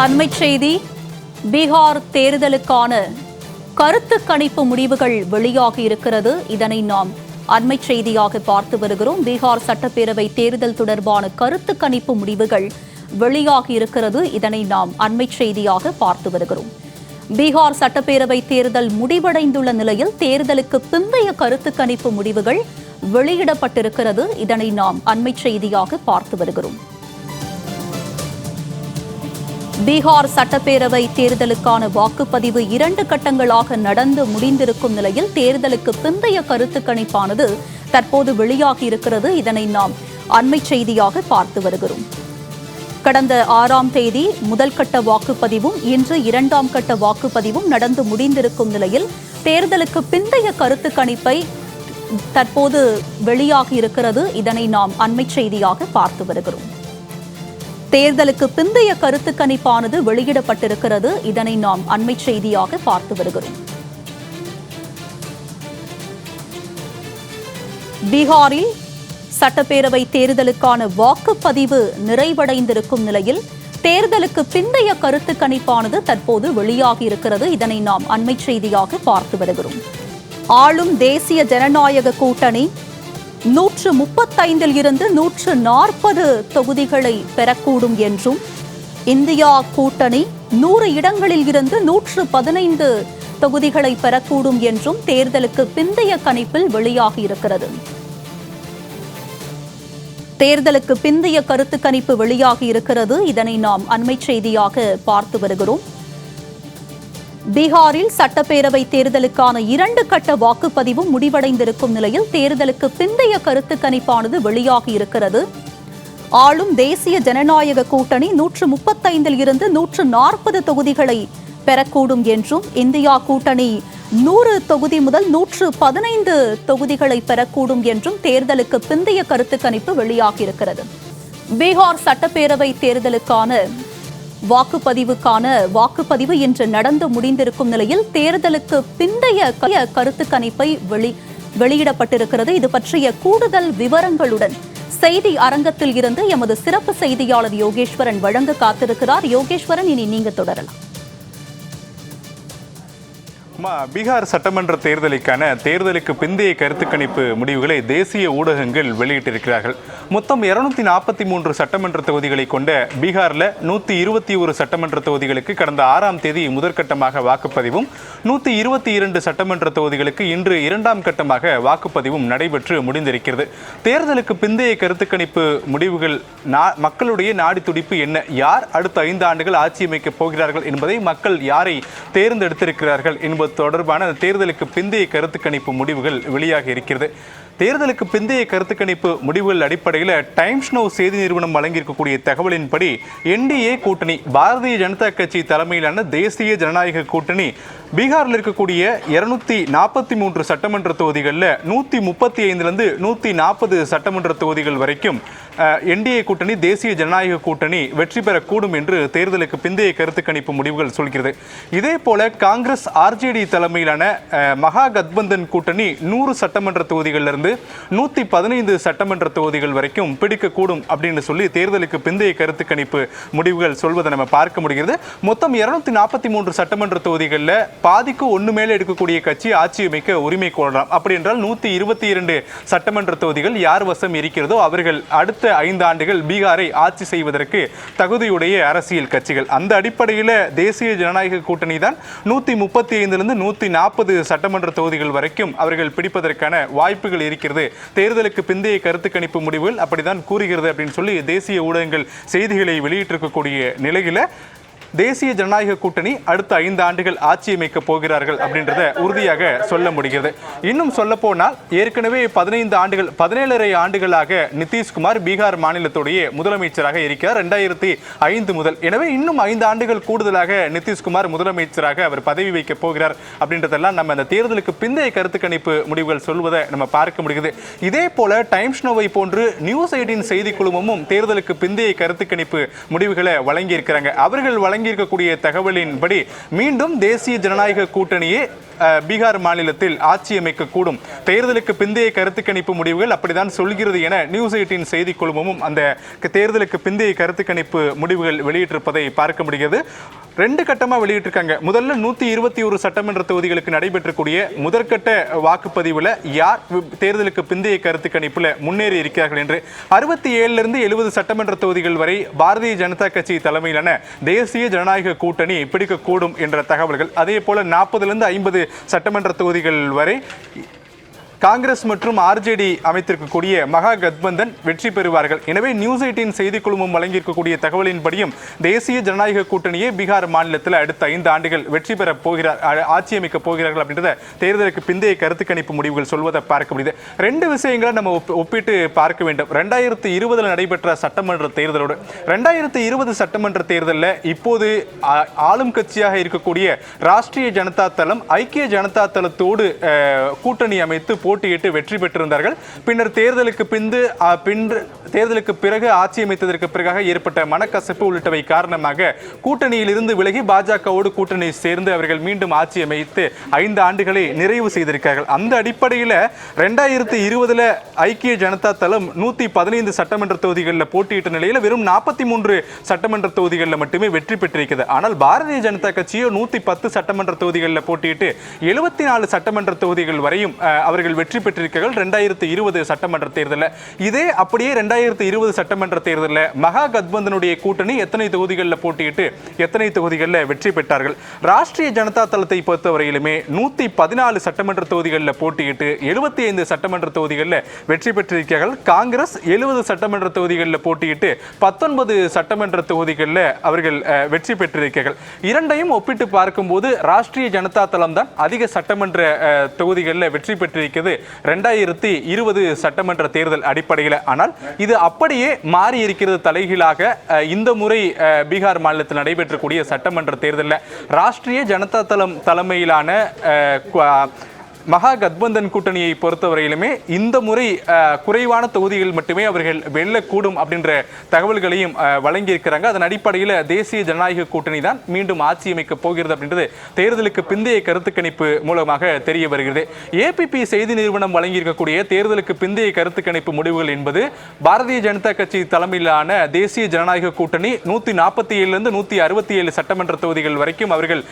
அண்மைச் செய்தி. பீகார் தேர்தலுக்கான கருத்து கணிப்பு முடிவுகள் வெளியாகி இருக்கிறது. இதனை நாம் அண்மைச் செய்தியாக பார்த்து வருகிறோம். பீகார் சட்டப்பேரவை தேர்தல் தொடர்பான கருத்து கணிப்பு முடிவுகள் வெளியாகி இருக்கிறது. இதனை நாம் அண்மைச் செய்தியாக பார்த்து வருகிறோம். பீகார் சட்டப்பேரவை தேர்தல் முடிவடைந்துள்ள நிலையில் தேர்தலுக்கு பிந்தைய கருத்து கணிப்பு முடிவுகள் வெளியிடப்பட்டிருக்கிறது. இதனை நாம் அண்மைச் செய்தியாக பார்த்து வருகிறோம். பீகார் சட்டப்பேரவை தேர்தலுக்கான வாக்குப்பதிவு 2 கட்டங்களாக நடந்து முடிந்திருக்கும் நிலையில் தேர்தலுக்கு பிந்தைய கருத்து கணிப்பானது தற்போது வெளியாகி இருக்கிறது. இதனை நாம் அண்மைச் செய்தியாக பார்த்து வருகிறோம். கடந்த 6ஆம் தேதி முதல் கட்ட வாக்குப்பதிவும் இன்று 2ஆம் கட்ட வாக்குப்பதிவும் நடந்து முடிந்திருக்கும் நிலையில் தேர்தலுக்கு பிந்தைய கருத்து கணிப்பை தற்போது வெளியாகி இருக்கிறது. இதனை நாம் அண்மைச் செய்தியாக பார்த்து வருகிறோம். தேர்தலுக்கு பிந்தைய கருத்து கணிப்பானது வெளியிடப்பட்டிருக்கிறது. இதனை நாம் அண்மைச் செய்தியாக பார்த்து வருகிறோம். பீகாரில் சட்டப்பேரவை தேர்தலுக்கான வாக்குப்பதிவு நிறைவடைந்திருக்கும் நிலையில் தேர்தலுக்கு பிந்தைய கருத்து கணிப்பானது தற்போது வெளியாகி இருக்கிறது. இதனை நாம் அண்மைச் செய்தியாக பார்த்து வருகிறோம். ஆளும் தேசிய ஜனநாயக கூட்டணி 135 இருந்து 140 தொகுதிகளை பெறக்கூடும் என்றும், இந்தியா கூட்டணி 100 இடங்களில் இருந்து 115 தொகுதிகளை பெறக்கூடும் என்றும் தேர்தலுக்கு பிந்தைய கணிப்பில் வெளியாகி இருக்கிறது. தேர்தலுக்கு பிந்தைய கருத்து கணிப்பு வெளியாகி இருக்கிறது. இதனை நாம் அண்மைச் செய்தியாக பார்த்து வருகிறோம். பீகாரில் சட்டப்பேரவை தேர்தலுக்கான 2 கட்ட வாக்குப்பதிவும் முடிவடைந்திருக்கும் நிலையில் தேர்தலுக்கு பிந்தைய கருத்து கணிப்பானது வெளியாகி இருக்கிறது. ஆளும் தேசிய ஜனநாயக கூட்டணி 135 இருந்து 140 தொகுதிகளை பெறக்கூடும் என்றும், இந்தியா கூட்டணி 100 தொகுதி முதல் 115 தொகுதிகளை பெறக்கூடும் என்றும் தேர்தலுக்கு பிந்தைய கருத்து கணிப்பு வெளியாகி இருக்கிறது. பீகார் சட்டப்பேரவை தேர்தலுக்கான வாக்குப்பதிவு இன்று நடந்து முடிந்திருக்கும் நிலையில் தேர்தலுக்கு பிந்தைய கருத்து கணிப்பை வெளியிடப்பட்டிருக்கிறது. இது பற்றிய கூடுதல் விவரங்களுடன் செய்தி அரங்கத்தில் இருந்து எமது சிறப்பு செய்தியாளர் யோகேஸ்வரன் வழங்க காத்திருக்கிறார். யோகேஸ்வரன், இனி நீங்க தொடரலாம். பீகார் சட்டமன்ற தேர்தலுக்கு பிந்தைய கருத்து கணிப்பு முடிவுகளை தேசிய ஊடகங்கள் வெளியிட்டிருக்கிறார்கள். மொத்தம் 243 சட்டமன்ற தொகுதிகளை கொண்ட பீகாரில் 121 சட்டமன்ற தொகுதிகளுக்கு கடந்த 6ஆம் தேதி முதற்கட்டமாக வாக்குப்பதிவும், 122 சட்டமன்ற தொகுதிகளுக்கு இன்று 2ஆம் கட்டமாக வாக்குப்பதிவும் நடைபெற்று முடிந்திருக்கிறது. தேர்தலுக்கு பிந்தைய கருத்து கணிப்பு முடிவுகள் மக்களுடைய நாடி துடிப்பு என்ன, யார் அடுத்த 5 ஆண்டுகள் ஆட்சி அமைக்கப் போகிறார்கள் என்பதை மக்கள் யாரை தேர்ந்தெடுத்திருக்கிறார்கள் என்பது தொடர்பான தேர்தலுக்கு பிந்தைய கருத்து கணிப்பு முடிவுகள் வெளியாகி இருக்கிறது. தேர்தலுக்கு பிந்தைய கருத்து கணிப்பு முடிவுகள் அடிப்படையில் டைம்ஸ் நவ் செய்தி நிறுவனம் வழங்கியிருக்கக்கூடிய தகவலின்படி NDA கூட்டணி, பாரதிய ஜனதா கட்சி தலைமையிலான தேசிய ஜனநாயக கூட்டணி பீகாரில் இருக்கக்கூடிய 243 சட்டமன்ற தொகுதிகளில் 135 140 சட்டமன்ற தொகுதிகள் வரைக்கும் NDA கூட்டணி, தேசிய ஜனநாயக கூட்டணி வெற்றி பெறக்கூடும் என்று தேர்தலுக்கு பிந்தைய கருத்து கணிப்பு முடிவுகள் சொல்கிறது. இதே போல காங்கிரஸ் RJD தலைமையிலான மகா கத்பந்தன் கூட்டணி 100 சட்டமன்ற தொகுதிகளிலிருந்து 115 சட்டமன்ற தொகுதிகள் வரைக்கும் பிடிக்கக்கூடும் அப்படின்னு சொல்லி தேர்தலுக்கு பிந்தைய கருத்து கணிப்பு முடிவுகள் சொல்வதை நம்ம பார்க்க முடிகிறது. மொத்தம் 243 சட்டமன்ற தொகுதிகளில் பாதிக்கு 1 மேலே எடுக்கக்கூடிய கட்சி ஆட்சி அமைக்க உரிமை கோரலாம். அப்படி என்றால் 122 சட்டமன்ற தொகுதிகள் யார் வசம் இருக்கிறதோ அவர்கள் அடுத்த 5 ஆண்டுகள் பீகாரை ஆட்சி செய்வதற்கு தகுதியுடைய அரசியல் கட்சிகள். அந்த அடிப்படையில் தேசிய ஜனநாயக கூட்டணி தான் 135 140 சட்டமன்ற தொகுதிகள் வரைக்கும் அவர்கள் பிடிப்பதற்கான வாய்ப்புகள் இருக்கிறது. தேர்தலுக்கு பிந்தைய கருத்து கணிப்பு முடிவுகள் அப்படித்தான் கூறுகிறது அப்படின்னு சொல்லி தேசிய ஊடகங்கள் செய்திகளை வெளியிட்டிருக்கக்கூடிய நிலையில தேசிய ஜனநாயக கூட்டணி அடுத்த 5 ஆண்டுகள் ஆட்சி அமைக்க போகிறார்கள் அப்படின்றத உறுதியாக சொல்ல முடிகிறது. இன்னும் சொல்ல போனால் ஏற்கனவே 17 ஆண்டுகளாக நிதிஷ்குமார் பீகார் மாநிலத்துடைய முதலமைச்சராக இருக்கிறார் 2005 முதல். எனவே இன்னும் 5 ஆண்டுகள் கூடுதலாக நிதிஷ்குமார் முதலமைச்சராக அவர் பதவி வைக்க போகிறார் அப்படின்றதெல்லாம் நம்ம அந்த தேர்தலுக்கு பிந்தைய கருத்து கணிப்பு முடிவுகள் சொல்வதை நம்ம பார்க்க முடிகிறது. இதே போல டைம்ஸ் நோவை போன்று நியூஸ் 18 செய்தி குழுமமும் தேர்தலுக்கு பிந்தைய கருத்து கணிப்பு முடிவுகளை வழங்கியிருக்கிறாங்க. அவர்கள் வழங்கியிருக்கக்கூடிய தகவலின்படி மீண்டும் தேசிய ஜனநாயக கூட்டணியே பீகார் மாநிலத்தில் ஆட்சி அமைக்கக்கூடும். தேர்தலுக்கு பிந்தைய கருத்து கணிப்பு முடிவுகள் அப்படித்தான் சொல்கிறது என நியூஸ் 18 செய்தி குழுமமும் அந்த தேர்தலுக்கு பிந்தைய கருத்து கணிப்பு முடிவுகள் வெளியிட்டிருப்பதை பார்க்க முடிகிறது. 2 கட்டமாக வெளியிட்டிருக்காங்க. முதல்ல 121 சட்டமன்ற தொகுதிகளுக்கு நடைபெற்றக்கூடிய முதற்கட்ட வாக்குப்பதிவில் யார் தேர்தலுக்கு பிந்தைய கருத்து கணிப்பில் முன்னேறி இருக்கிறார்கள் என்று 67 70 சட்டமன்ற தொகுதிகள் வரை பாரதிய ஜனதா கட்சி தலைமையிலான தேசிய ஜனநாயக கூட்டணி பிடிக்கக்கூடும் என்ற தகவல்கள். அதே போல 40 50 சட்டமன்ற தொகுதிகள் வரை காங்கிரஸ் மற்றும் ஆர்ஜேடி அமைத்திருக்கக்கூடிய மகா கத்பந்தன் வெற்றி பெறுவார்கள். எனவே நியூஸ் 18 செய்தி குழுமம் வழங்கியிருக்கக்கூடிய தகவலின்படியும் தேசிய ஜனநாயக கூட்டணியே பீகார் மாநிலத்தில் அடுத்த 5 ஆண்டுகள் வெற்றி பெற போகிறார், ஆட்சி அமைக்க போகிறார்கள் அப்படின்றத தேர்தலுக்கு பிந்தைய கருத்து கணிப்பு முடிவுகள் சொல்வதை பார்க்க முடியுது. 2 விஷயங்களை நம்ம ஒப்பிட்டு பார்க்க வேண்டும். 2020 நடைபெற்ற சட்டமன்ற தேர்தலோடு 2020 சட்டமன்ற தேர்தலில் இப்போது ஆளும் கட்சியாக இருக்கக்கூடிய ராஷ்டிரிய ஜனதா தளம் ஐக்கிய ஜனதா தளத்தோடு கூட்டணி அமைத்து போட்டியிட்டு வெற்றி பெற்றிருந்தார்கள். பின்னர் தேர்தலுக்கு பிறகு ஆட்சி அமைத்ததற்கு பிறகு ஏற்பட்ட மனக்கசப்பு உள்ளிட்டவை காரணமாக கூட்டணியில் இருந்து விலகி பாஜகவோடு கூட்டணி சேர்ந்து அவர்கள் மீண்டும் ஆட்சி அமைத்து 5 ஆண்டுகளை நிறைவு செய்திருக்கிறார்கள். அந்த அடிப்படையில் 2020 ஐக்கிய ஜனதா தளம் 115 சட்டமன்ற தொகுதிகளில் போட்டியிட்ட நிலையில் வெறும் 43 சட்டமன்ற தொகுதிகளில் மட்டுமே வெற்றி பெற்றிருக்கிறது. ஆனால் பாரதிய ஜனதா கட்சியோ 110 சட்டமன்ற தொகுதிகளில் போட்டியிட்டு 74 சட்டமன்ற தொகுதிகள் வரையும் அவர்கள் வெற்றி பெற்றிருக்கிறார்கள் 2020 சட்டமன்ற தேர்தலில். இதே அப்படியே 2020 சட்டமன்ற தேர்தலில் மகா கத்பந்தனுடைய கூட்டணி எத்தனை தொகுதிகளில் போட்டியிட்டு எத்தனை தொகுதிகளில் வெற்றி பெற்றார்கள்? ராஷ்டிரிய ஜனதா தளத்தை பொறுத்தவரையிலுமே 114 சட்டமன்ற தொகுதிகளில் போட்டியிட்டு 75 சட்டமன்ற தொகுதிகளில் வெற்றி பெற்றிருக்கிறார்கள். காங்கிரஸ் 70 சட்டமன்ற தொகுதிகளில் போட்டியிட்டு 19 சட்டமன்ற தொகுதிகளில் அவர்கள் வெற்றி பெற்றிருக்கிறார்கள். இரண்டையும் ஒப்பிட்டு பார்க்கும்போது ராஷ்டிரிய ஜனதா தளம் தான் அதிக சட்டமன்ற தொகுதிகளில் வெற்றி பெற்றிருக்கிறது 2020 சட்டமன்ற தேர்தல் அடிப்படையில். ஆனால் இது அப்படியே மாறி இருக்கிறது தலைகீழாக இந்த முறை பீகார் மாநிலத்தில் நடைபெற்றக்கூடிய சட்டமன்ற தேர்தலில் ராஷ்டிரிய ஜனதா தளம் தலைமையிலான மகா கத்பந்தன் கூட்டணியை பொறுத்தவரையிலுமே இந்த முறை குறைவான தொகுதிகள் மட்டுமே அவர்கள் வெல்லக்கூடும் அப்படின்ற தகவல்களையும் வழங்கியிருக்கிறாங்க. அதன் அடிப்படையில் தேசிய ஜனநாயக கூட்டணி தான் மீண்டும் ஆட்சி அமைக்க போகிறது அப்படின்றது தேர்தலுக்கு பிந்தைய கருத்து கணிப்பு மூலமாக தெரிய வருகிறது. ஏபிபி செய்தி நிறுவனம் வழங்கியிருக்கக்கூடிய தேர்தலுக்கு பிந்தைய கருத்து கணிப்பு முடிவுகள் என்பது பாரதிய ஜனதா கட்சி தலைமையிலான தேசிய ஜனநாயக கூட்டணி 147 167 சட்டமன்ற தொகுதிகள் வரைக்கும் அவர்கள்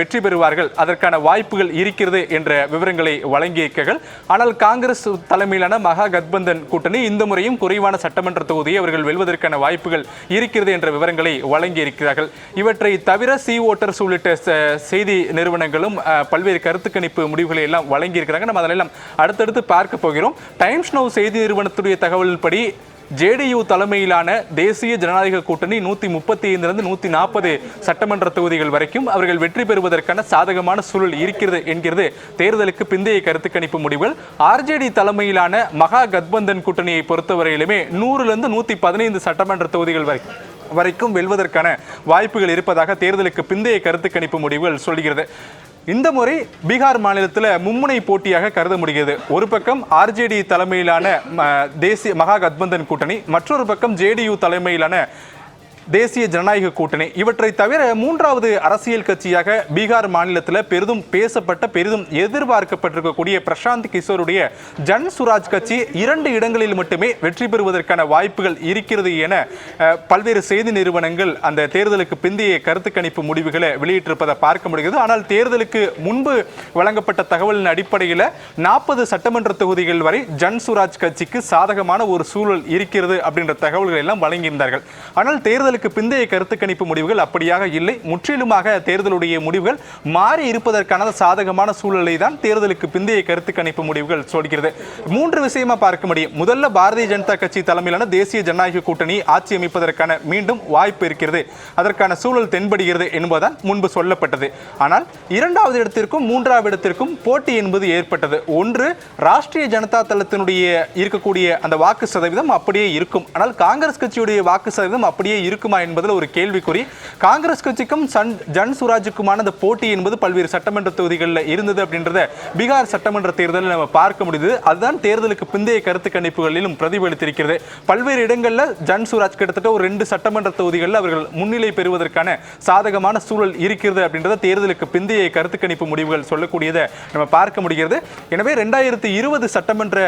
வெற்றி பெறுவார்கள், அதற்கான வாய்ப்புகள் இருக்கிறது என்ற விவரங்கள் வழங்கியிருக்கிறார்கள். ஆனால் காங்கிரஸ் தலைமையிலான மகா கத்பந்தன் கூட்டணி இந்த முறையும் குறைவான சட்டமன்ற தொகுதியை அவர்கள் வெல்வதற்கான வாய்ப்புகள் இருக்கிறது என்ற விவரங்களை வழங்கியிருக்கிறார்கள். இவற்றை தவிர சி ஓட்டர்ஸ் உள்ளிட்ட செய்தி நிறுவனங்களும் பல்வேறு கருத்து கணிப்பு முடிவுகளை எல்லாம் வழங்கியிருக்கிறாங்க. நம்ம அதெல்லாம் அடுத்தடுத்து பார்க்க போகிறோம். டைம்ஸ் நவ் செய்தி நிறுவனத்துடைய தகவல்படி ஜேடியு தலைமையிலான தேசிய ஜனநாயக கூட்டணி 135 140 சட்டமன்ற தொகுதிகள் வரைக்கும் அவர்கள் வெற்றி பெறுவதற்கான சாதகமான சூழல் இருக்கிறது என்கிறது தேர்தலுக்கு பிந்தைய கருத்து கணிப்பு முடிவுகள். ஆர்ஜேடி தலைமையிலான மகா கத்பந்தன் கூட்டணியை பொறுத்தவரையிலுமே 100 115 சட்டமன்ற தொகுதிகள் வரைக்கும் வெல்வதற்கான வாய்ப்புகள் இருப்பதாக தேர்தலுக்கு பிந்தைய கருத்து கணிப்பு முடிவுகள் சொல்கிறது. இந்த முறை பீகார் மாநிலத்தில் மும்முனை போட்டியாக கருத முடிகிறது. ஒரு பக்கம் ஆர்ஜேடி தலைமையிலான தேசிய மகா கத்பந்தன் கூட்டணி, மற்றொரு பக்கம் ஜேடியு தலைமையிலான தேசிய ஜனநாயக கூட்டணி. இவற்றை தவிர மூன்றாவது அரசியல் கட்சியாக பீகார் மாநிலத்தில் பெரிதும் பேசப்பட்ட பெரிதும் எதிர்பார்க்கப்பட்டிருக்கக்கூடிய பிரசாந்த் கிஷோருடைய ஜன் சுராஜ் கட்சி 2 இடங்களில் மட்டுமே வெற்றி பெறுவதற்கான வாய்ப்புகள் இருக்கிறது என பல்வேறு செய்தி நிறுவனங்கள் அந்த தேர்தலுக்கு பிந்தைய கருத்து கணிப்பு முடிவுகளை வெளியிட்டிருப்பதை பார்க்க முடிகிறது. ஆனால் தேர்தலுக்கு முன்பு வழங்கப்பட்ட தகவலின் அடிப்படையில் 40 சட்டமன்ற தொகுதிகள் வரை ஜன் சுராஜ் கட்சிக்கு சாதகமான ஒரு சூழல் இருக்கிறது அப்படின்ற தகவல்கள் எல்லாம் வழங்கியிருந்தார்கள். ஆனால் தேர்தலுக்கு பிந்தைய கருத்து கணிப்பு முடிவுகள் அப்படியாக இல்லை. முற்றிலுமாக தேர்தலுடைய முடிவுகள் மாறி இருப்பதற்கான சாதகமான சூழலை தான் தேர்தலுக்கு பிந்தைய கருத்து கணிப்பு முடிவுகள் சொல்கிறது. 3 விஷயமா பார்க்க முடியும். முதல்ல பாரதிய ஜனதா கட்சி தலைமையிலான தேசிய ஜனநாயக கூட்டணி ஆட்சி அமைப்பதற்கான மீண்டும் வாய்ப்பு இருக்கிறது, அதற்கான சூழல் தென்படுகிறது என்பதுதான் முன்பு சொல்லப்பட்டது. ஆனால் 2வது இடத்திற்கும் 3வது இடத்திற்கும் போட்டி என்பது ஏற்பட்டது. ஒன்று, ராஷ்டிரிய ஜனதா தளத்தினுடைய இருக்கக்கூடிய அந்த வாக்கு சதவீதம் அப்படியே இருக்கும், ஆனால் காங்கிரஸ் கட்சியுடைய வாக்கு சதவீதம் அப்படியே இருக்கும் இருக்குமா என்பதில் ஒரு கேள்விக்குறி. காங்கிரஸ் கட்சிக்கும் ஜன் சுராஜுக்குமான அந்த போட்டி என்பது பல்வேறு சட்டமன்ற தொகுதிகளில் இருந்தது அப்படின்றத பீகார் சட்டமன்ற தேர்தலில் நம்ம பார்க்க முடியுது. அதுதான் தேர்தலுக்கு பிந்தைய கருத்து கணிப்புகளிலும் பிரதிபலித்திருக்கிறது. பல்வேறு இடங்களில் ஜன் சுராஜ் கிட்டத்தட்ட ஒரு 2 சட்டமன்ற தொகுதிகளில் அவர்கள் முன்னிலை பெறுவதற்கான சாதகமான சூழல் இருக்கிறது அப்படின்றத தேர்தலுக்கு பிந்தைய கருத்து கணிப்பு முடிவுகள் சொல்லக்கூடியதை நம்ம பார்க்க முடிகிறது. எனவே 2020 சட்டமன்ற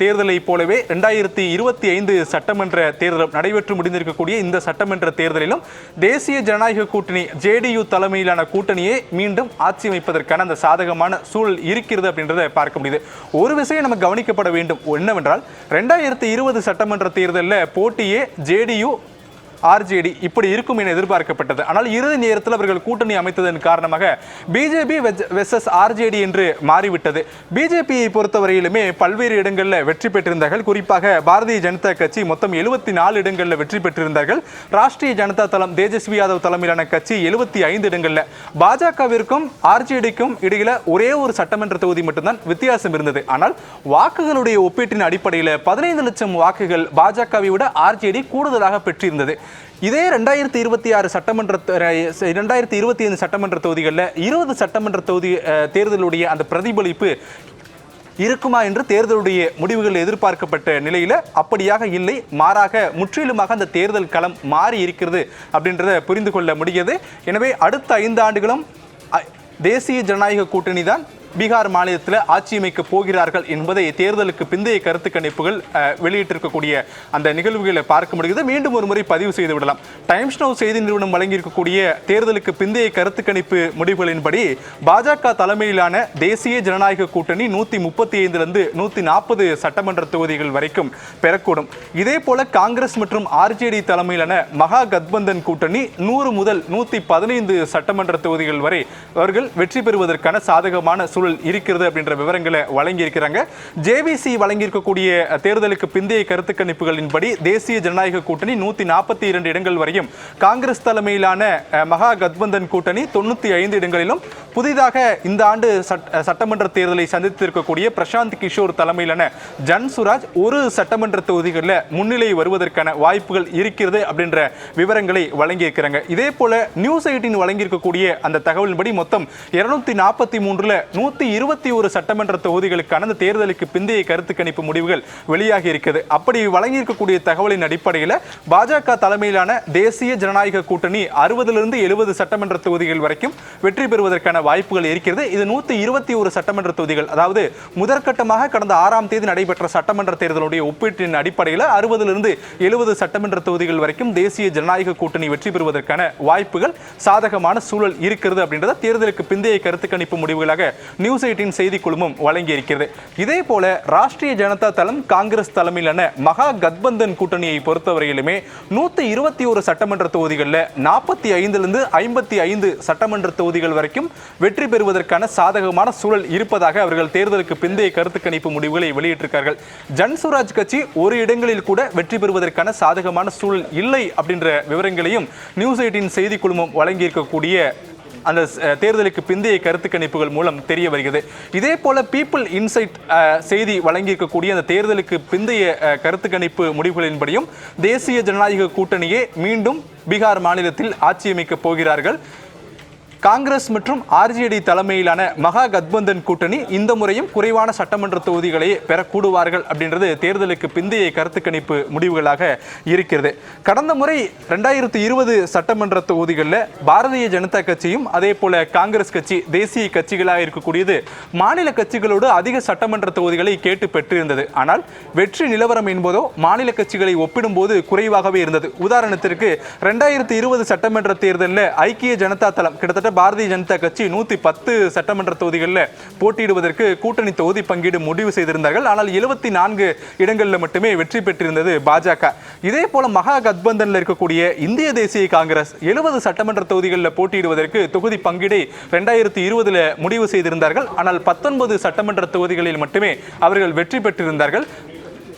தேர்தலை போலவே 2025 சட்டமன்ற தேர்தல் நடைபெற்று முடிந்திருக்கக்கூடிய இந்த சட்டமன்ற தேர்தலிலும் தேசிய ஜனநாயக கூட்டணி JDU தலைமையிலான கூட்டணியை மீண்டும் ஆட்சி அமைப்பதற்கான அந்த சாதகமான சூழல் இருக்கிறது அப்படின்றத பார்க்க முடியுது. ஒரு விஷயம் நம்ம கவனிக்கப்பட வேண்டும் என்னவென்றால் 2020 சட்டமன்ற தேர்தலில் போட்டியே JDU RJD இப்படி இருக்கும் என எதிர்பார்க்கப்பட்டது. ஆனால் இறுதி நேரத்தில் அவர்கள் கூட்டணி அமைத்ததன் காரணமாக BJP வெர்சஸ் RJD என்று மாறிவிட்டது. BJPயை பொறுத்தவரையிலுமே பல்வேறு இடங்களில் வெற்றி பெற்றிருந்தார்கள். குறிப்பாக பாரதிய ஜனதா கட்சி மொத்தம் 74 இடங்களில் வெற்றி பெற்றிருந்தார்கள். ராஷ்டிரிய ஜனதா தளம் தேஜஸ்வி யாதவ் தலைமையிலான கட்சி 75 இடங்களில். பாஜகவிற்கும் RJDக்கும் இடையில ஒரே ஒரு சட்டமன்ற தொகுதி மட்டும்தான் வித்தியாசம் இருந்தது. ஆனால் வாக்குகளுடைய ஒப்பீட்டின் அடிப்படையில் 15 லட்சம் வாக்குகள் பாஜகவை விட RJD கூடுதலாக பெற்றிருந்தது. இதே 2026 சட்டமன்ற 2025 சட்டமன்ற தொகுதிகளில் 20 சட்டமன்ற தொகுதி தேர்தலுடைய அந்த பிரதிபலிப்பு இருக்குமா என்று தேர்தலுடைய முடிவுகள் எதிர்பார்க்கப்பட்ட நிலையில் அப்படியாக இல்லை. மாறாக முற்றிலுமாக அந்த தேர்தல் களம் மாறி இருக்கிறது அப்படின்றத புரிந்து கொள்ள முடிகிறது. எனவே அடுத்த 5 ஆண்டுகளும் தேசிய ஜனநாயக கூட்டணி தான் பீகார் மாநிலத்தில் ஆட்சி அமைக்க போகிறார்கள் என்பதை தேர்தலுக்கு பிந்தைய கருத்து கணிப்புகள் வெளியிட்டிருக்கக்கூடிய அந்த நிகழ்வுகளை பார்க்க முடிகிறது. மீண்டும் ஒரு முறை பதிவு செய்து விடலாம். டைம்ஸ் நவ் செய்தி நிறுவனம் வழங்கியிருக்கக்கூடிய தேர்தலுக்கு பிந்தைய கருத்து கணிப்பு முடிவுகளின்படி பாஜக தலைமையிலான தேசிய ஜனநாயக கூட்டணி 135 140 சட்டமன்ற தொகுதிகள் வரைக்கும் பெறக்கூடும். இதே போல காங்கிரஸ் மற்றும் RJD தலைமையிலான மகா கத்பந்தன் கூட்டணி 100 முதல் 115 சட்டமன்ற தொகுதிகள் வரை அவர்கள் வெற்றி பெறுவதற்கான சாதகமான இருக்கிறது அப்படின்ற விவரங்களை வழங்கி இருக்கிறாங்க. JVC வழங்கியிருக்கக்கூடிய தேர்தலுக்கு பிந்தைய கருத்து கணிப்புகளின்படி தேசிய ஜனநாயக கூட்டணி 142 இடங்கள் வரையும், காங்கிரஸ் தலைமையிலான மகா கத்பந்தன் கூட்டணி 95 இடங்களிலும், புதிதாக இந்த ஆண்டு சட்டமன்ற தேர்தலை சந்தித்திருக்கக்கூடிய பிரசாந்த் கிஷோர் தலைமையிலான ஜன் சுராஜ் ஒரு சட்டமன்ற தொகுதிகளில் முன்னிலை வருவதற்கான வாய்ப்புகள் இருக்கிறது அப்படின்ற விவரங்களை வழங்கியிருக்கிறாங்க. இதே போல நியூஸ் 18 வழங்கியிருக்கக்கூடிய அந்த தகவலின்படி மொத்தம் 243 121 சட்டமன்ற தொகுதிகளுக்கான அந்த தேர்தலுக்கு பிந்தைய கருத்து கணிப்பு முடிவுகள் வெளியாகி இருக்கிறது. அப்படி வழங்கியிருக்கக்கூடிய தகவலின் அடிப்படையில் பாஜக தலைமையிலான தேசிய ஜனநாயக கூட்டணி 60 70 சட்டமன்ற தொகுதிகள் வரைக்கும் வெற்றி பெறுவதற்கான வாய்ப்புகள் இருக்கிறது. இது 121 சட்டமன்ற தொகுதிகள், அதாவது முதற்கட்டமாக கடந்த 6ஆம் தேதி நடைபெற்ற சட்டமன்ற தேர்தலுடைய ஒப்பீட்டின் அடிப்படையில் 60 70 சட்டமன்ற தொகுதிகள் வரைக்கும் தேசிய ஜனநாயக கூட்டணி வெற்றி பெறுவதற்கான வாய்ப்புகள் சாதகமான சூழல் இருக்கிறது அப்படின்றத தேர்தலுக்கு பிந்தைய கருத்து கணிப்பு முடிவுகளாக நியூஸ் 18 செய்தி குழுமம் வழங்கி இருக்கிறது. இதே போல ராஷ்டிரிய ஜனதா தளம் காங்கிரஸ் தலைமையிலான மகா கத்பந்தன் கூட்டணியை பொறுத்தவரையிலுமே 121 சட்டமன்ற தொகுதிகளில் 45 55 சட்டமன்ற தொகுதிகள் வரைக்கும் வெற்றி பெறுவதற்கான சாதகமான சூழல் இருப்பதாக அவர்கள் தேர்தலுக்கு பிந்தைய கருத்து கணிப்பு முடிவுகளை வெளியிட்டிருக்கிறார்கள். ஜன் சுராஜ் கட்சி ஒரு இடங்களில் கூட வெற்றி பெறுவதற்கான சாதகமான சூழல் இல்லை அப்படின்ற விவரங்களையும் நியூஸ் 18 செய்தி குழுமம் வழங்கியிருக்கக்கூடிய அந்த தேர்தலுக்கு பிந்தைய கருத்து கணிப்புகள் மூலம் தெரிய வருகிறது. இதே போல பீப்புள் இன்சைட் செய்தி வழங்கியிருக்கக்கூடிய அந்த தேர்தலுக்கு பிந்தைய கருத்து கணிப்பு முடிவுகளின்படியும் தேசிய ஜனநாயக கூட்டணியே மீண்டும் பீகார் மாநிலத்தில் ஆட்சி அமைக்கப் போகிறார்கள். காங்கிரஸ் மற்றும் RJD தலைமையிலான மகா கத்பந்தன் கூட்டணி இந்த முறையும் குறைவான சட்டமன்ற தொகுதிகளை பெறக்கூடுவார்கள் அப்படின்றது தேர்தலுக்கு பிந்தைய கருத்து கணிப்பு முடிவுகளாக இருக்கிறது. கடந்த முறை 2020 சட்டமன்ற தொகுதிகளில் பாரதிய ஜனதா கட்சியும் அதே போல காங்கிரஸ் கட்சி தேசிய கட்சிகளாக இருக்கக்கூடியது மாநில கட்சிகளோடு அதிக சட்டமன்ற தொகுதிகளை கேட்டு பெற்றிருந்தது. ஆனால் வெற்றி நிலவரம் என்பதோ மாநில கட்சிகளை ஒப்பிடும்போது குறைவாகவே இருந்தது. உதாரணத்திற்கு 2020 சட்டமன்ற தேர்தலில் ஐக்கிய ஜனதா தளம் கிட்டத்தட்ட பாரதிய ஜனதா கட்சி 110 சட்டமன்ற தொகுதிகளில் போட்டியிடுவதற்கு கூட்டணி தொகுதி பங்கீடு முடிவு செய்திருந்தார்கள். ஆனால் 74 இடங்களில் மட்டுமே வெற்றி பெற்றிருந்தது பாஜக. இதே போல மகா கத்பந்தனில் இருக்கக்கூடிய இந்திய தேசிய காங்கிரஸ் 70 சட்டமன்ற தொகுதிகளில் போட்டியிடுவதற்கு தொகுதி பங்கீடை 2020 முடிவு செய்திருந்தார்கள். ஆனால் 19 சட்டமன்ற தொகுதிகளில் மட்டுமே அவர்கள் வெற்றி பெற்றிருந்தார்கள்.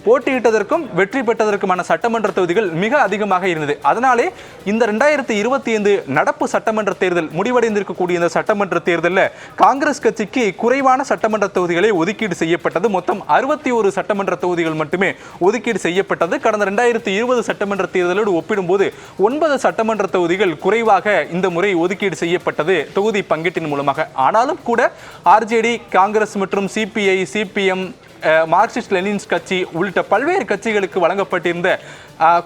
போட்டியிட்டதற்கும் வெற்றி பெற்றதற்குமான சட்டமன்ற தொகுதிகள் மிக அதிகமாக இருந்தது. அதனாலே இந்த 2025 நடப்பு சட்டமன்ற தேர்தல் முடிவடைந்திருக்கக்கூடிய இந்த சட்டமன்ற தேர்தலில் காங்கிரஸ் கட்சிக்கு குறைவான சட்டமன்ற தொகுதிகளை ஒதுக்கீடு செய்யப்பட்டது. மொத்தம் 61 சட்டமன்ற தொகுதிகள் மட்டுமே ஒதுக்கீடு செய்யப்பட்டது. கடந்த 2020 சட்டமன்ற தேர்தலோடு ஒப்பிடும்போது 9 சட்டமன்ற தொகுதிகள் குறைவாக இந்த முறை ஒதுக்கீடு செய்யப்பட்டது தொகுதி பங்கீட்டின் மூலமாக. ஆனாலும் கூட ஆர்ஜேடி, காங்கிரஸ் மற்றும் சிபிஐ, சிபிஎம், மார்க்சிஸ்ட் லெனின்ஸ் கட்சி உள்ளிட்ட பல்வேறு கட்சிகளுக்கு வழங்கப்பட்டிருந்த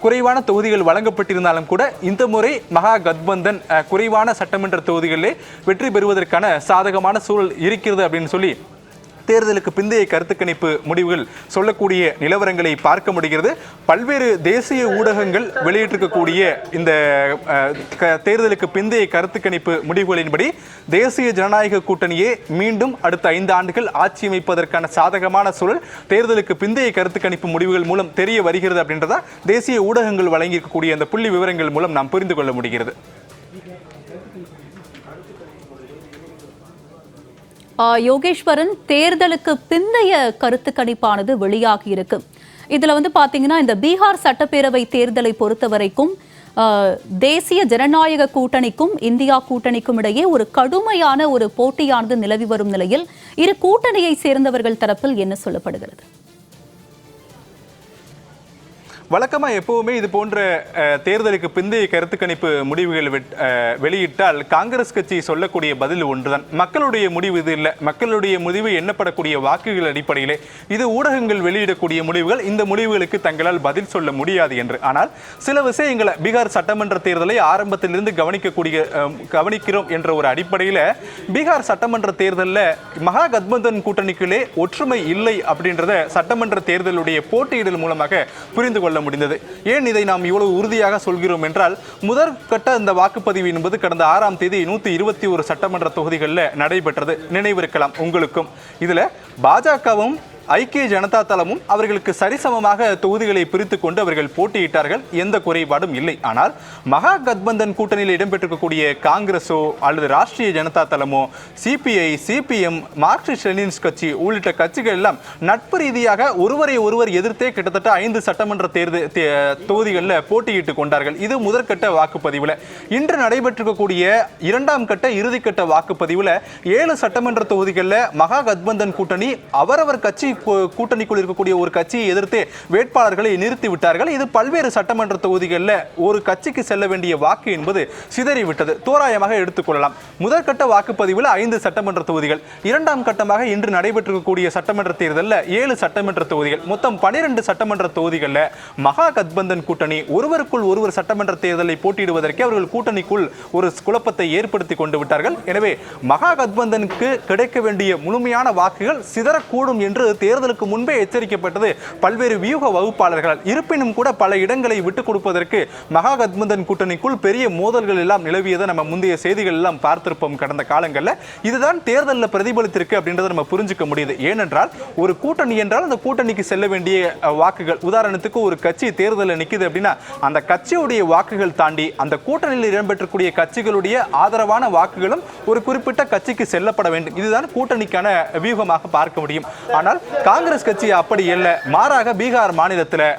குறைவான தொகுதிகள் வழங்கப்பட்டிருந்தாலும் கூட இந்த முறை மகா கத்பந்தன் குறைவான சட்டமன்ற தொகுதிகளிலே வெற்றி பெறுவதற்கான சாதகமான சூழல் இருக்கிறது அப்படின்னு சொல்லி தேர்தலுக்கு பிந்தைய கருத்து கணிப்பு முடிவுகள் சொல்லக்கூடிய நிலவரங்களை பார்க்க முடிகிறது. பல்வேறு தேசிய ஊடகங்கள் வெளியிட்டிருக்கக்கூடிய இந்த தேர்தலுக்கு பிந்தைய கருத்து கணிப்பு முடிவுகளின்படி தேசிய ஜனநாயக கூட்டணியே மீண்டும் அடுத்த 5 ஆண்டுகள் ஆட்சி அமைப்பதற்கான சாதகமான சூழல் தேர்தலுக்கு பிந்தைய கருத்து கணிப்பு முடிவுகள் மூலம் தெரிய வருகிறது அப்படின்றதா தேசிய ஊடகங்கள் வழங்கியிருக்கக்கூடிய அந்த புள்ளி விவரங்கள் மூலம் நாம் புரிந்து கொள்ள முடிகிறது. யோகேஸ்வரன், தேர்தலுக்கு பிந்தைய கருத்து கணிப்பானது வெளியாகி இருக்கு. இதுல பாத்தீங்கன்னா இந்த பீகார் சட்டப்பேரவை தேர்தலை பொறுத்த வரைக்கும் தேசிய ஜனநாயக கூட்டணிக்கும் இந்தியா கூட்டணிக்கும் இடையே ஒரு கடுமையான ஒரு போட்டியானது நிலவி வரும் நிலையில் இரு கூட்டணியை சேர்ந்தவர்கள் தரப்பில் என்ன சொல்லப்படுகிறது? வழக்கமாக எப்பவுமே இது போன்ற தேர்தலுக்கு பிந்தைய கருத்து கணிப்பு முடிவுகள் வெளியிட்டால் காங்கிரஸ் கட்சி சொல்லக்கூடிய பதில் ஒன்றுதான், மக்களுடைய முடிவு இது இல்லை, மக்களுடைய முடிவு எண்ணப்படக்கூடிய வாக்குகள் அடிப்படையிலே இது ஊடகங்கள் வெளியிடக்கூடிய முடிவுகள், இந்த முடிவுகளுக்கு தங்களால் பதில் சொல்ல முடியாது என்று. ஆனால் சில விஷயங்களை பீகார் சட்டமன்ற தேர்தலை ஆரம்பத்திலிருந்து கவனிக்கிறோம் என்ற ஒரு அடிப்படையில் பீகார் சட்டமன்ற தேர்தலில் மகா கத்பந்தன் கூட்டணிக்குள்ளே ஒற்றுமை இல்லை அப்படின்றத சட்டமன்ற தேர்தலுடைய போட்டியிடல் மூலமாக புரிந்து கொள்ள முடிந்தது. ஏன் இதை நாம் இவ்வளவு உறுதியாக சொல்கிறோம் என்றால், முதற்கட்ட இந்த வாக்குப்பதிவு என்பது கடந்த 6ஆம் தேதி 121 சட்டமன்ற தொகுதிகளில் நடைபெற்றது. நினைவிருக்கலாம் உங்களுக்கும். இதுல பாஜகவும் ஐக்கிய ஜனதா தளமும் அவர்களுக்கு சரிசமமாக தொகுதிகளை பிரித்துக் கொண்டு அவர்கள் போட்டியிட்டார்கள். எந்த குறைபாடும் இல்லை. ஆனால் மகா கத்பந்தன் கூட்டணியில் இடம்பெற்றிருக்கக்கூடிய காங்கிரஸோ அல்லது ராஷ்டிரிய ஜனதா தளமோ, சிபிஐ, சிபிஎம், மார்க்சிஸ்ட் லெனின்ஸ் கட்சி உள்ளிட்ட கட்சிகள் எல்லாம் நட்பு ரீதியாக ஒருவரை ஒருவர் எதிர்த்தே கிட்டத்தட்ட 5 சட்டமன்ற தொகுதிகளில் போட்டியிட்டுக் கொண்டார்கள். இது முதற்கட்ட வாக்குப்பதிவில். இன்று நடைபெற்றிருக்கக்கூடிய 2ஆம் கட்ட இறுதிக்கட்ட வாக்குப்பதிவில் 7 சட்டமன்ற தொகுதிகளில் மகா கத்பந்தன் கூட்டணி அவரவர் கட்சி கூட்டணிக்குள் இருக்கக்கூடிய ஒரு கட்சியை எதிர்த்து வேட்பாளர்களை நிறுத்தி விட்டார்கள். இது பல்வேறு சட்டமன்ற தொகுதிகளில் ஒரு கட்சிக்கு செல்ல வேண்டிய வாக்கு என்பது சிதறிவிட்டது. தோராயமாக எடுத்துக்கொள்ளலாம். முதற்கட்ட வாக்குப்பதிவில் 5 சட்டமன்ற தொகுதிகள், 2ஆம் கட்டமாக இன்று நடைபெற்றிருக்கக்கூடிய சட்டமன்ற தேர்தலில் 7 சட்டமன்ற தொகுதிகள், மொத்தம் 12 சட்டமன்ற தொகுதிகளில் மகா கத்பந்தன் கூட்டணி ஒருவருக்குள் ஒருவர் சட்டமன்ற தேர்தலை போட்டியிடுவதற்கு அவர்கள் கூட்டணிக்குள் ஒரு குழப்பத்தை ஏற்படுத்தி கொண்டு விட்டார்கள். எனவே மகா கத்பந்தனுக்கு கிடைக்க வேண்டிய முழுமையான வாக்குகள் சிதறக்கூடும் என்று தேர்தலுக்கு முன்பே எச்சரிக்கப்பட்டது பல்வேறு வியூக வகுப்பாளர்களால். இருப்பினும் கூட பல இடங்களை விட்டுக் கொடுப்பதற்கு மகா கத்பந்தன் கூட்டணிக்குள் பெரிய மோதல்கள் எல்லாம் நிலவியதை நம்ம முந்தைய செய்திகள் எல்லாம் பார்த்திருப்போம் கடந்த காலங்களில். இதுதான் தேர்தலில் பிரதிபலித்திருக்கு அப்படின்றத நம்ம புரிஞ்சுக்க முடியுது. ஏனென்றால் ஒரு கூட்டணி என்றால் அந்த கூட்டணிக்கு செல்ல வேண்டிய வாக்குகள், உதாரணத்துக்கு ஒரு கட்சி தேர்தலில் நிற்குது அப்படின்னா அந்த கட்சியுடைய வாக்குகள் தாண்டி அந்த கூட்டணியில் இடம்பெற்றக்கூடிய கட்சிகளுடைய ஆதரவான வாக்குகளும் ஒரு குறிப்பிட்ட கட்சிக்கு செல்லப்பட வேண்டும். இதுதான் கூட்டணிக்கான வியூகமாக பார்க்க முடியும். ஆனால் காங்கிரஸ் கட்சி அப்படி இல்லை. மாறாக பீகார் மாநிலத்தில்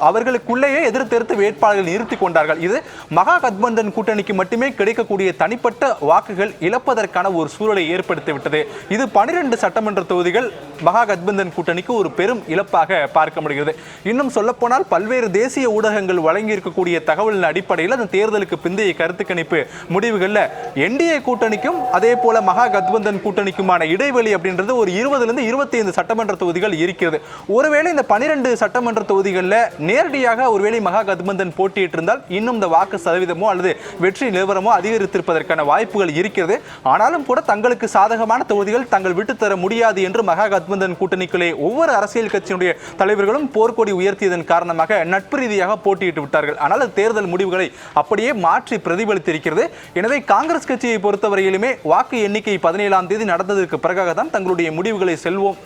அவர்களுக்குள்ளேயே எதிர்த்து வேட்பாளர்கள் நிறுத்தி கொண்டார்கள். இது மகா கத்பந்தன் கூட்டணிக்கு மட்டுமே கிடைக்கக்கூடிய தனிப்பட்ட வாக்குகள் இழப்பதற்கான ஒரு சூழலை ஏற்படுத்திவிட்டது. இது 12 சட்டமன்ற தொகுதிகள் மகா கத்பந்தன் கூட்டணிக்கு ஒரு பெரும் இழப்பாக பார்க்க முடிகிறது. இன்னும் சொல்லப்போனால் பல்வேறு தேசிய ஊடகங்கள் வழங்கி இருக்கக்கூடிய தகவலின் அடிப்படையில் அந்த தேர்தலுக்கு பிந்தைய கருத்து கணிப்பு முடிவுகளில் என்டிஏ கூட்டணிக்கும் அதே போல மகா கத்பந்தன் கூட்டணிக்குமான இடைவெளி அப்படின்றது ஒரு 20லிருந்து 25 சட்டமன்ற தொகுதிகள் இருக்கிறது. ஒருவேளை இந்த 12 சட்டமன்ற தொகுதிகளில் நேரடியாக ஒருவேளை மகா கத்பந்தன் போட்டியிட்டு இருந்தால் இன்னும் இந்த வாக்கு சதவீதமோ அல்லது வெற்றி நிலவரமோ அதிகரித்திருப்பதற்கான வாய்ப்புகள் இருக்கிறது. ஆனாலும் கூட தங்களுக்கு சாதகமான தொகுதிகள் தங்கள் விட்டுத்தர முடியாது என்று மகா கத்பந்தன் கூட்டணிக்குள்ளே ஒவ்வொரு அரசியல் கட்சியினுடைய தலைவர்களும் போர்க்கொடி உயர்த்தியதன் காரணமாக நட்பு ரீதியாக போட்டியிட்டு விட்டார்கள். ஆனால் தேர்தல் முடிவுகளை அப்படியே மாற்றி பிரதிபலித்திருக்கிறது. எனவே காங்கிரஸ் கட்சியை பொறுத்தவரையிலுமே வாக்கு எண்ணிக்கை 17ஆம் தேதி நடந்ததற்கு பிறகாக தான் தங்களுடைய முடிவுகளை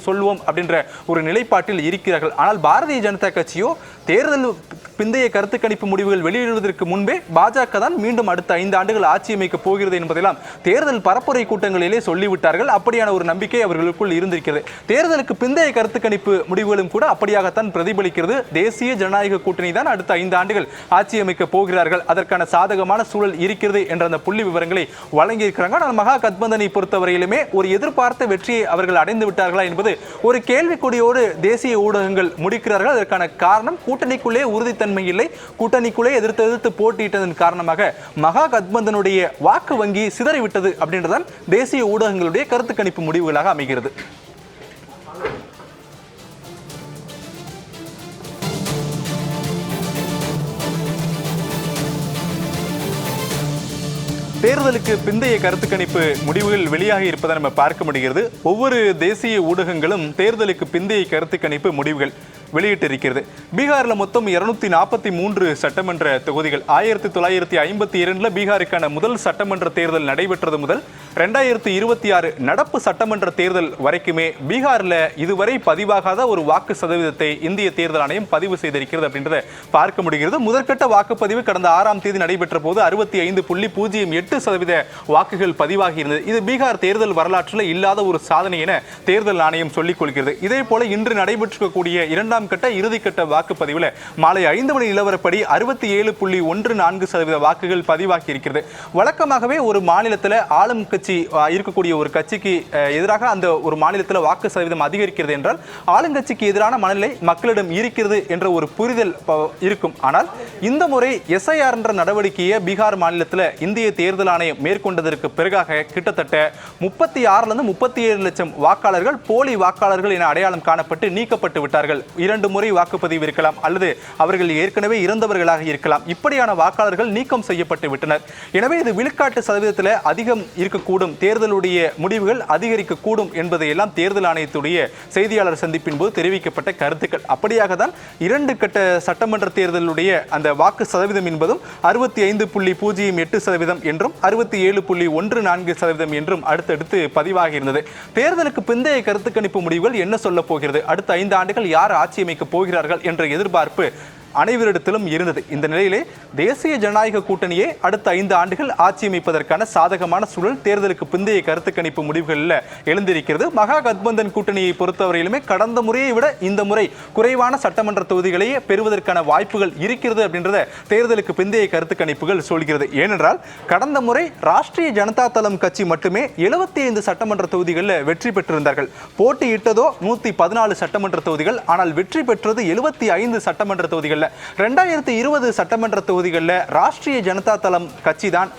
சொல்வோம் அப்படின்ற ஒரு நிலைப்பாட்டில் இருக்கிறார்கள். ஆனால் பாரதிய ஜனதா கட்சியோ தேர்தல் பிந்தைய கருத்து கணிப்பு முடிவுகள் வெளியிடுவதற்கு முன்பே பாஜக தான் மீண்டும் அடுத்த 5 ஆண்டுகள் ஆட்சி அமைக்கப் போகிறது என்பதெல்லாம் தேர்தல் பரப்புரை கூட்டங்களிலே சொல்லிவிட்டார்கள். அப்படியான ஒரு நம்பிக்கை அவர்களுக்குள் இருந்திருக்கிறது. தேர்தலுக்கு பிந்தைய கருத்து கணிப்பு முடிவுகளும் கூட அப்படியாகத்தான் பிரதிபலிக்கிறது. தேசிய ஜனநாயக கூட்டணி தான் அடுத்த 5 ஆண்டுகள் ஆட்சி அமைக்கப் போகிறார்கள், அதற்கான சாதகமான சூழல் இருக்கிறது என்ற அந்த புள்ளி விவரங்களை வழங்கியிருக்கிறாங்க. ஆனால் மகா கத்பந்தனை பொறுத்தவரையிலுமே ஒரு எதிர்பார்த்த வெற்றியை அவர்கள் அடைந்து விட்டார்களா என்பது ஒரு கேள்விக்குறியோடு தேசிய ஊடகங்கள் முடிக்கிறார்கள். அதற்கான காரணம் கூட்டணிக்குள்ளே உறுதித்தன்மை இல்லை. கூட்டணிக்குள்ளே எதிர்த்து போட்டியிட்டதன் காரணமாக மகா கத்பந்தனுடைய வாக்கு வங்கி சிதறிவிட்டது அப்படின்றதான் தேசிய ஊடகங்களுடைய கருத்து கணிப்பு முடிவுகளாக அமைகிறது. தேர்தலுக்கு பிந்தைய கருத்து கணிப்பு முடிவுகள் வெளியாகி இருப்பதை நம்ம பார்க்க முடிகிறது. ஒவ்வொரு தேசிய ஊடகங்களும் தேர்தலுக்கு பிந்தைய கருத்து கணிப்பு முடிவுகள் வெளியிட்டிருக்கிறது. பீகாரில் மொத்தம் 243 சட்டமன்ற தொகுதிகள். 1952 பீகாருக்கான முதல் சட்டமன்ற தேர்தல் நடைபெற்றது முதல் 2026 நடப்பு சட்டமன்ற தேர்தல் வரைக்குமே பீகாரில் இதுவரை பதிவாகாத ஒரு வாக்கு சதவீதத்தை இந்திய தேர்தல் ஆணையம் பதிவு செய்திருக்கிறது அப்படின்றத பார்க்க முடிகிறது. முதற்கட்ட வாக்குப்பதிவு கடந்த 6ஆம் தேதி நடைபெற்ற போது 65.08% வாக்குகள் பதிவாகி இருந்தது. இது பீகார் தேர்தல் வரலாற்றில் இல்லாத ஒரு சாதனை என தேர்தல் ஆணையம் சொல்லிக் கொள்கிறது. இதே போல இன்று நடைபெற்றக்கூடிய 2ஆம் கட்ட இறுதிக்கட்ட வாக்குப்பதிவில் மாலை 5 மணி நிலவரப்படி 67.14% வாக்குகள் பதிவாகி இருக்கிறது. வழக்கமாகவே ஒரு மாநிலத்தில் ஆளும் கட்சி இருக்கக்கூடிய ஒரு கட்சிக்கு எதிராக அந்த ஒரு மாநிலத்தில் வாக்கு சதவீதம் அதிகரிக்கிறது என்றால் ஆளுங்கட்சிக்கு எதிரான மனநிலை மக்களிடம் இருக்கிறது என்ற ஒரு புரிதல் இருக்கும். ஆனால் இந்த முறை எஸ்ஐஆர் என்ற நடவடிக்கையை பீகார் மாநிலத்தில் இந்திய தேர்தல் ஆணையம் மேற்கொண்டதற்கு பிறகாக கிட்டத்தட்ட 36 37 லட்சம் வாக்காளர்கள் போலி வாக்காளர்கள் என அடையாளம் காணப்பட்டு நீக்கப்பட்டு விட்டார்கள். 2 முறை வாக்குப்பதிவு இருக்கலாம் அல்லது அவர்கள் ஏற்கனவே இறந்தவர்களாக இருக்கலாம். இப்படியான வாக்காளர்கள் நீக்கம் செய்யப்பட்டு விட்டனர். எனவே இது விழுக்காட்டு சதவீதத்தில் அதிகம் இருக்கக்கூடும், தேர்தலுடைய முடிவுகள் அதிகரிக்கக்கூடும் என்பதை எல்லாம் தேர்தல் ஆணையத்துடைய செய்தியாளர் சந்திப்பின் போது தெரிவிக்கப்பட்ட கருத்துக்கள். அப்படியாக தான் 2 கட்ட சட்டமன்ற தேர்தலுடைய அந்த வாக்கு சதவீதம் என்பதும் 65.08% என்றும் 67.14% என்றும் அடுத்தடுத்து பதிவாகி இருந்தது. தேர்தலுக்கு பிந்தைய கருத்து கணிப்பு முடிவுகள் என்ன சொல்ல போகிறது, அடுத்த 5 ஆண்டுகள் யார் ஆட்சி அமைக்கப் போகிறார்கள் என்ற எதிர்பார்ப்பு அனைவரிடத்திலும் இருந்தது. இந்த நிலையிலே தேசிய ஜனநாயக கூட்டணியே அடுத்த 5 ஆண்டுகள் ஆட்சி அமைப்பதற்கான சாதகமான சூழல் தேர்தலுக்கு பிந்தைய கருத்து கணிப்பு முடிவுகளில் எழுந்திருக்கிறது. மகா கத்பந்தன் கூட்டணியை பொறுத்தவரையிலுமே கடந்த முறையை விட இந்த முறை குறைவான சட்டமன்ற தொகுதிகளையே பெறுவதற்கான வாய்ப்புகள் இருக்கிறது அப்படின்றத தேர்தலுக்கு பிந்தைய கருத்து கணிப்புகள் சொல்கிறது. ஏனென்றால் கடந்த முறை ராஷ்டிரிய ஜனதா தளம் கட்சி மட்டுமே 75 சட்டமன்ற தொகுதிகளில் வெற்றி பெற்றிருந்தார்கள். போட்டியிட்டதோ 114 சட்டமன்ற தொகுதிகள். ஆனால் வெற்றி பெற்றது 75 சட்டமன்ற தொகுதிகள். 2020 சட்டமன்ற தொகுதிகளில் ராஷ்டிரிய ஜனதா தளம் கட்சி தான்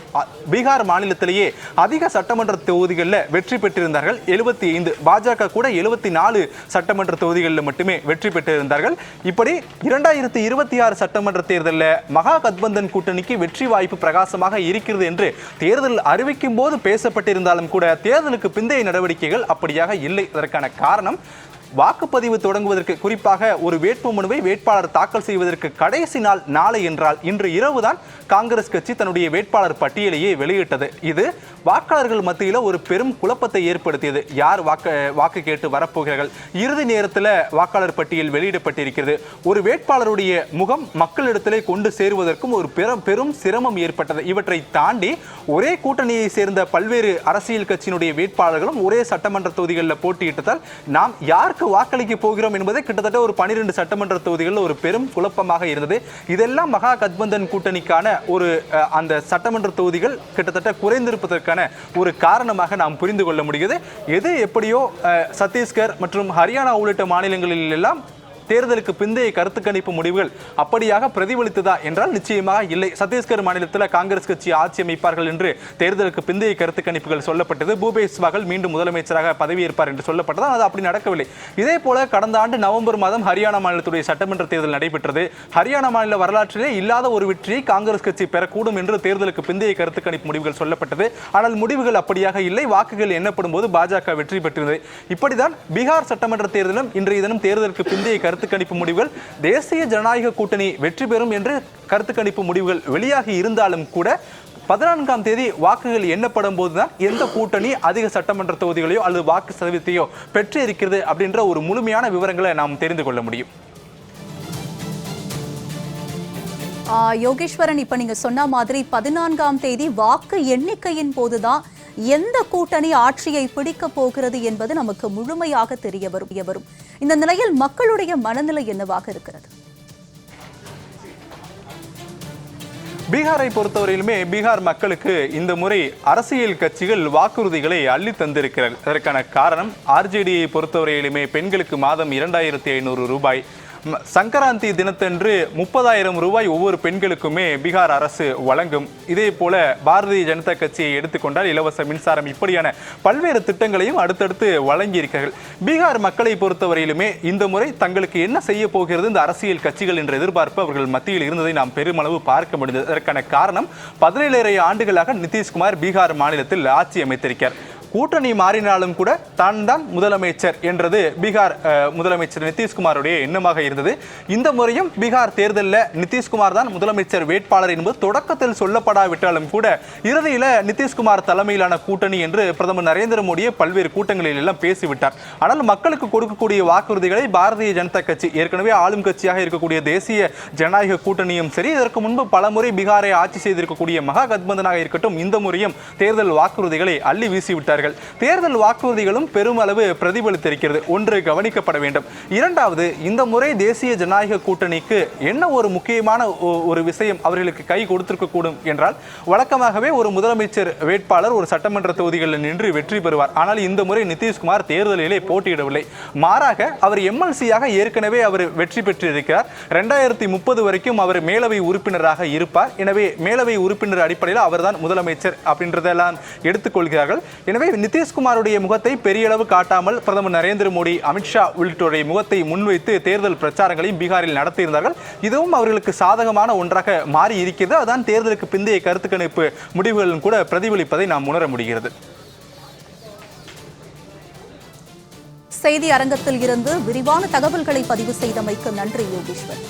பீகார் மாநிலத்திலேயே அதிக சட்டமன்ற தொகுதிகளில் வெற்றி பெற்றிருந்தார்கள், 75. பாஜக கூட 74 சட்டமன்ற தொகுதிகளில் மட்டுமே வெற்றி பெற்றிருந்தார்கள். இப்படி 2026 சட்டமன்ற தேர்தலில் மகா கத்பந்தன் கூட்டணிக்கு வெற்றி வாய்ப்பு பிரகாசமாக இருக்கிறது என்று தேர்தல் அறிவிக்கும் போது பேசப்பட்டிருந்தாலும் கூட தேர்தலுக்கு பிந்தைய நடவடிக்கைகள் அப்படியாக இல்லை. அதற்கான காரணம் வாக்குப்பதிவு தொடங்குவதற்கு, குறிப்பாக ஒரு வேட்புமனுவை வேட்பாளர் தாக்கல் செய்வதற்கு கடைசி நாள் நாளை என்றால் இன்று இரவுதான் காங்கிரஸ் கட்சி தன்னுடைய வேட்பாளர் பட்டியலையே வெளியிட்டது. இது வாக்காளர்கள் மத்தியில் ஒரு பெரும் குழப்பத்தை ஏற்படுத்தியது. யார் வாக்கு கேட்டு வரப்போகிறார்கள், இறுதி நேரத்தில் வாக்காளர் பட்டியல் வெளியிடப்பட்டிருக்கிறது. ஒரு வேட்பாளருடைய முகம் மக்களிடத்திலே கொண்டு சேருவதற்கும் ஒரு பெரும் சிரமம் ஏற்பட்டது. இவற்றை தாண்டி ஒரே கூட்டணியை சேர்ந்த பல்வேறு அரசியல் கட்சியினுடைய வேட்பாளர்களும் ஒரே சட்டமன்ற தொகுதிகளில் போட்டியிட்டதால் நாம் யாருக்கு வாக்களிக்க போகிறோம் என்பதை கிட்டத்தட்ட ஒரு 12 சட்டமன்ற தொகுதிகளில் ஒரு பெரும் குழப்பமாக இருந்தது. இதெல்லாம் மகா கத்பந்தன் கூட்டணிக்கான ஒரு அந்த சட்டமன்ற தொகுதிகள் கிட்டத்தட்ட குறைந்திருப்பதற்கான ஒரு காரணமாக நாம் புரிந்து கொள்ள முடிகிறது. எது எப்படியோ சத்தீஸ்கர் மற்றும் ஹரியானா உள்ளிட்ட மாநிலங்களில் எல்லாம் தேர்தலுக்கு பிந்தைய கருத்து கணிப்பு முடிவுகள் அப்படியாக பிரதிபலித்ததா என்றால் நிச்சயமாக இல்லை. சத்தீஸ்கர் மாநிலத்தில் காங்கிரஸ் கட்சி ஆட்சி அமைப்பார்கள் என்று தேர்தலுக்கு பிந்தைய கருத்து கணிப்புகள் சொல்லப்பட்டது. பூபேஷ் பகல் மீண்டும் முதலமைச்சராக பதவியேற்பார் என்று சொல்லப்பட்டது. அது அப்படி நடக்கவில்லை. இதே போல கடந்த ஆண்டு நவம்பர் மாதம் ஹரியானா மாநிலத்துடைய சட்டமன்ற தேர்தல் நடைபெற்றது. ஹரியானா மாநில வரலாற்றிலே இல்லாத ஒரு வெற்றியை காங்கிரஸ் கட்சி பெறக்கூடும் என்று தேர்தலுக்கு பிந்தைய கருத்து கணிப்பு முடிவுகள் சொல்லப்பட்டது. ஆனால் முடிவுகள் அப்படியாக இல்லை. வாக்குகள் எண்ணப்படும் போது பாஜக வெற்றி பெற்றிருந்தது. இப்படிதான் பீகார் சட்டமன்ற தேர்தலும் இன்றைய தினம் தேர்தலுக்கு பிந்தைய கருத்து கணிப்பு முடிவுகள் தேசிய ஜனநாயக கூட்டணி வெற்றி பெறும் என்று கருத்து கணிப்பு முடிவுகள் வெளியாகி இருந்தாலும் கூட 14ஆம் தேதி வாக்குகள் எண்ணப்படும் போதுதான் எந்த கூட்டணி அதிக சட்டமன்ற தொகுதிகளையோ அல்லது வாக்கு சதவீதத்தையோ பெற்று இருக்கிறது அப்படின்ற ஒரு முழுமையான விவரங்களை நாம் தெரிந்து கொள்ள முடியும். யோகேஸ்வரன், இப்ப நீங்க சொன்ன மாதிரி 14ஆம் தேதி வாக்கு எண்ணிக்கையின் போதுதான் எந்த கூட்டணி ஆட்சியை பிடிக்க போகிறது என்பது நமக்கு முழுமையாக தெரிய வரும். இந்த நிலையில் மக்களுடைய மனநிலை என்னவாக இருக்கிறது? பீகாரை பொறுத்தவரையிலுமே பீகார் மக்களுக்கு இந்த முறை அரசியல் கட்சிகள் வாக்குறுதிகளை அள்ளி தந்திருக்கிறது. அதற்கான காரணம், ஆர்ஜேடியை பொறுத்தவரையிலுமே பெண்களுக்கு மாதம் 2500 ரூபாய், சங்கராந்தி தினத்தன்று 30,000 ரூபாய் ஒவ்வொரு பெண்களுக்குமே பீகார் அரசு வழங்கும். இதே போல பாரதிய ஜனதா கட்சியை எடுத்துக்கொண்டால் இலவச மின்சாரம், இப்படியான பல்வேறு திட்டங்களையும் அடுத்தடுத்து வழங்கியிருக்கிறார்கள். பீகார் மக்களை பொறுத்தவரையிலுமே இந்த முறை தங்களுக்கு என்ன செய்ய போகிறது இந்த அரசியல் கட்சிகள் என்ற எதிர்பார்ப்பு அவர்கள் மத்தியில் இருந்ததை நாம் பெருமளவு பார்க்க முடிந்தது. அதற்கான காரணம், 17 ஆண்டுகளாக நிதிஷ்குமார் பீகார் மாநிலத்தில் ஆட்சி அமைத்திருக்கிறார். கூட்டணி மாறினாலும் கூட தான் தான் முதலமைச்சர் என்றது பீகார் முதலமைச்சர் நிதிஷ்குமாருடைய எண்ணமாக இருந்தது. இந்த முறையும் பீகார் தேர்தலில் நிதிஷ்குமார் தான் முதலமைச்சர் வேட்பாளர் என்பது தொடக்கத்தில் சொல்லப்படாவிட்டாலும் கூட இறுதியில் நிதிஷ்குமார் தலைமையிலான கூட்டணி என்று பிரதமர் நரேந்திர மோடியை பல்வேறு கூட்டங்களில் எல்லாம் பேசிவிட்டார். ஆனால் மக்களுக்கு கொடுக்கக்கூடிய வாக்குறுதிகளை பாரதிய ஜனதா கட்சி, ஏற்கனவே ஆளும் கட்சியாக இருக்கக்கூடிய தேசிய ஜனநாயக கூட்டணியும் சரி, இதற்கு முன்பு பலமுறை பீகாரை ஆட்சி செய்திருக்கக்கூடிய மகா கத்பந்தனாக இருக்கட்டும், இந்த முறையும் தேர்தல் வாக்குறுதிகளை அள்ளி வீசிவிட்டார்கள். தேர்தல் வாக்குறுதிகளும் பெருமளவு பிரதிபலித்திருக்கிறது. ஒன்று கவனிக்கப்பட வேண்டும். இரண்டாவது, இந்த முறை தேசிய ஜனநாயக கூட்டணிக்கு என்ன ஒரு முக்கியமான ஒரு விஷயம் அவர்களுக்கு கை கொடுத்திருக்க கூடும் என்றால், வழக்கமாகவே ஒரு முதலமைச்சர் வேட்பாளர் ஒரு சட்டமன்ற தொகுதிகளில் நின்று வெற்றி பெறுவார். ஆனால் இந்த முறை நிதிஷ்குமார் தேர்தலிலே போட்டியிடவில்லை. மாறாக அவர் எம்எல்சியாக ஏற்கனவே அவர் வெற்றி பெற்றிருக்கிறார். 2030 வரைக்கும் அவர் மேலவை உறுப்பினராக இருப்பார். எனவே மேலவை உறுப்பினர் அடிப்படையில் அவர்தான் முதலமைச்சர் அப்படின்றதெல்லாம் எடுத்துக்கொள்கிறார்கள். எனவே நிதிஷ்குமாருடைய முகத்தை பெரிய அளவு காட்டாமல் பிரதமர் நரேந்திர மோடி, அமித்ஷா உள்ளிட்டோருடைய முகத்தை முன்வைத்து தேர்தல் பிரச்சாரங்களையும் பீகாரில் நடத்தியிருந்தார்கள். இதுவும் அவர்களுக்கு சாதகமான ஒன்றாக மாறி இருக்கிறது. அதான் தேர்தலுக்கு பிந்தைய கருத்து கணிப்பு முடிவுகளும் கூட பிரதிபலிப்பதை நாம் உணர முடிகிறது. செய்தி அரங்கத்தில் இருந்து விரிவான தகவல்களை பதிவு செய்தமைக்கு நன்றி யோகேஸ்வர்.